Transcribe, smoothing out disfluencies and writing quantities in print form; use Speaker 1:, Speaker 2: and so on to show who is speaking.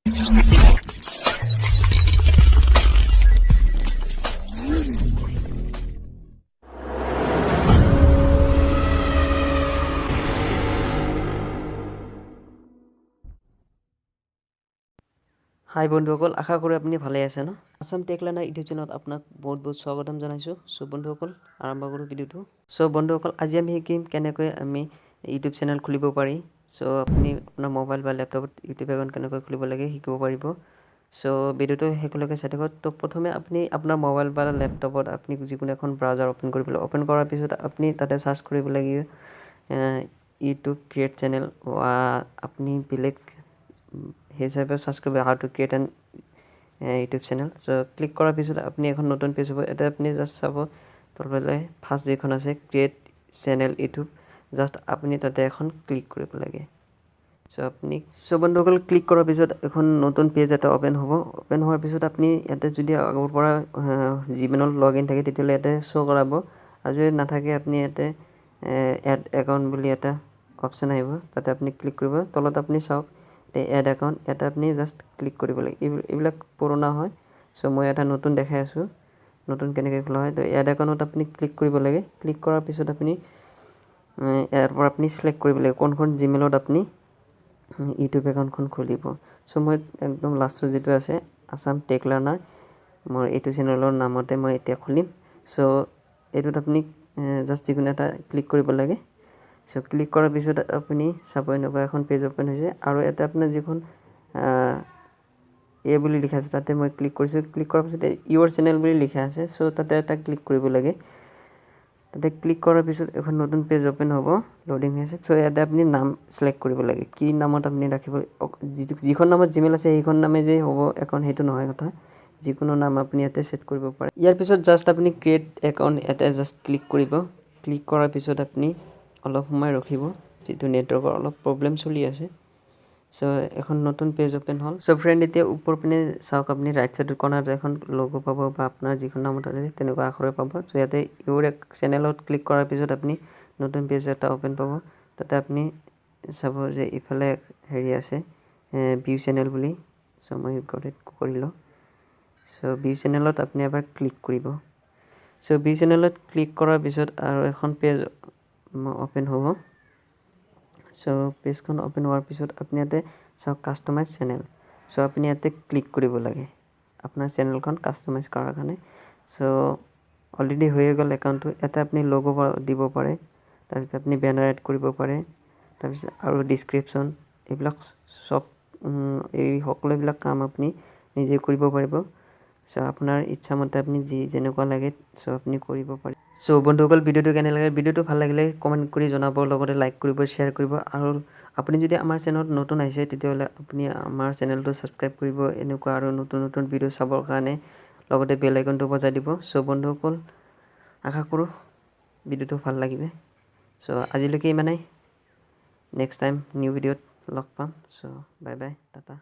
Speaker 1: হাই বন্ধুসকল, আশা কৰোঁ আপুনি ভালে আছে ন। আসাম টেক লাৰ্ণাৰ ইউটিউব চেনেলত আপোনাক বহুত স্বাগতম জনাইছোঁ। চ' বন্ধুসকল আৰম্ভ কৰোঁ ভিডিঅ'টো। চ' বন্ধুসকল আজি আমি শিকিম কেনেকৈ আমি ইউটিউব চেনেল খুলিব পাৰি। চ' আপুনি আপোনাৰ মোবাইল বা লেপটপত ইউটিউব একাউণ্ট কেনেকৈ খুলিব লাগে শিকিব পাৰিব। চ' ভিডিঅ'টো শেষলৈকে চাই থাকক। তো প্ৰথমে আপুনি আপোনাৰ মোবাইল বা লেপটপত আপুনি যিকোনো এখন ব্ৰাউজাৰ অ'পেন কৰিব লাগিব। অ'পেন কৰাৰ পিছত আপুনি তাতে চাৰ্চ কৰিব লাগিব ইউটিউব ক্ৰিয়েট চেনেল। আপুনি বেলেগ সেই হিচাপে চাৰ্চ কৰিব how to create N YouTube channel. So' click কৰাৰ পিছত আপুনি এখন নতুন পেজ হ'ব। এটা আপুনি জাষ্ট চাব তলফালে ফাৰ্ষ্ট যিখন আছে ক্ৰিয়েট চেনেল ইউটিউব, জাষ্ট আপুনি তাতে এখন ক্লিক কৰিব লাগে। চ' বন্ধুসকল ক্লিক কৰাৰ পিছত এখন নতুন পেজ এটা অ'পেন হ'ব। অ'পেন হোৱাৰ পিছত আপুনি ইয়াতে যদি আগৰ পৰা জিমেইলত লগ ইন থাকে তেতিয়াহ'লে ইয়াতে শ্ব' কৰাব, আৰু যদি নাথাকে আপুনি ইয়াতে এড একাউণ্ট বুলি এটা অপশ্যন আহিব, তাতে আপুনি ক্লিক কৰিব। তলত আপুনি চাওক এড একাউণ্ট, এটা আপুনি জাষ্ট ক্লিক কৰিব লাগে। এইবিলাক পুৰণা হয়। চ' মই এটা নতুন দেখাই আছোঁ, নতুন কেনেকৈ খোলা হয়। তো এড একাউণ্টত আপুনি ক্লিক কৰিব লাগে। ক্লিক কৰাৰ পিছত আপুনি ইয়াৰ পৰা আপুনি চিলেক্ট কৰিব লাগে কোনখন জিমেইলত আপুনি ইউটিউব একাউণ্টখন খুলিব। চ' মই একদম লাষ্টৰ যিটো আছে আসাম টেক লাৰ্ণাৰ, মোৰ এইটো চেনেলৰ নামতে মই এতিয়া খুলিম। চ' এইটোত আপুনি জাষ্ট যিকোনো এটা ক্লিক কৰিব লাগে। চ' ক্লিক কৰাৰ পিছত আপুনি চাব এনেকুৱা এখন পেজ অ'পেন হৈছে, আৰু এটা আপোনাৰ যিখন বুলি লিখা আছে তাতে মই ক্লিক কৰিছোঁ। ক্লিক কৰাৰ পিছত ইউৰ চেনেল বুলি লিখা আছে। চ' তাতে এটা ক্লিক কৰিব লাগে। তাতে ক্লিক কৰাৰ পিছত এখন নতুন পেজ অ'পেন হ'ব, লোডিং হৈ আছে। চ' ইয়াতে আপুনি নাম চিলেক্ট কৰিব লাগে, কি নামত আপুনি ৰাখিব। যিখন নামত জিমেইল আছে সেইখন নামে যে হ'ব একাউণ্ট সেইটো নহয় কথা, যিকোনো নাম আপুনি ইয়াতে ছেট কৰিব পাৰে। ইয়াৰ পিছত জাষ্ট আপুনি ক্ৰিয়েট একাউণ্ট ইয়াতে জাষ্ট ক্লিক কৰিব। ক্লিক কৰাৰ পিছত আপুনি অলপ সময় ৰখিব, যিটো নেটৱৰ্কৰ অলপ প্ৰব্লেম চলি আছে। চ' এখন নতুন পেজ অ'পেন হ'ল। চ' ফ্ৰেণ্ড এতিয়া ওপৰ পিনে চাওক, আপুনি ৰাইট চাইডৰ কৰ্নাৰত এখন লোগো পাব, বা আপোনাৰ যিখন নামত আছে তেনেকুৱা আখৰে পাব। চ' ইয়াতে ইউৰ চেনেলত ক্লিক কৰাৰ পিছত আপুনি নতুন পেজ এটা অ'পেন পাব। তাতে আপুনি চাব যে ইফালে হেৰি আছে ভিউ চেনেল বুলি। চ' মই কৰিলোঁ। চ' ভিউ চেনেলত আপুনি এবাৰ ক্লিক কৰিব। চ' ভিউ চেনেলত ক্লিক কৰাৰ পিছত আৰু এখন পেজ অ'পেন হ'ব। চ' পেজখন অ'পেন হোৱাৰ পিছত আপুনি ইয়াতে চাওক কাষ্টমাইজ চেনেল। চ' আপুনি ইয়াতে ক্লিক কৰিব লাগে আপোনাৰ চেনেলখন কাষ্টমাইজ কৰাৰ কাৰণে। চ' অলৰেডি হৈয়ে গ'ল একাউণ্টটো। ইয়াতে আপুনি লগো দিব পাৰে, তাৰপিছত আপুনি বেনাৰ এড কৰিব পাৰে, তাৰপিছত আৰু ডিছক্ৰিপশ্যন, এইবিলাক চব এই সকলোবিলাক কাম আপুনি নিজে কৰিব পাৰিব। চ' আপোনাৰ ইচ্ছামতে আপুনি যেনেকুৱা লাগে চ' আপুনি কৰিব পাৰে। চ' বন্ধুসকল ভিডিঅ'টো কেনে লাগে, ভিডিঅ'টো ভাল লাগিলে কমেণ্ট কৰি জনাব, লগতে লাইক কৰিব, শ্বেয়াৰ কৰিব। আৰু আপুনি যদি আমাৰ চেনেলত নতুন আহিছে তেতিয়াহ'লে আপুনি আমাৰ চেনেলটো ছাবস্ক্ৰাইব কৰিব, এনেকুৱা আৰু নতুন নতুন ভিডিঅ' চাবৰ কাৰণে, লগতে বেল আইকনটো বজাই দিব। চ' বন্ধুসকল আশা কৰোঁ ভিডিঅ'টো ভাল লাগিব। চ' আজিলৈকে ইমানেই, নেক্সট টাইম নিউ ভিডিঅ'ত লগ পাম। চ' বাই বাই, টাটা।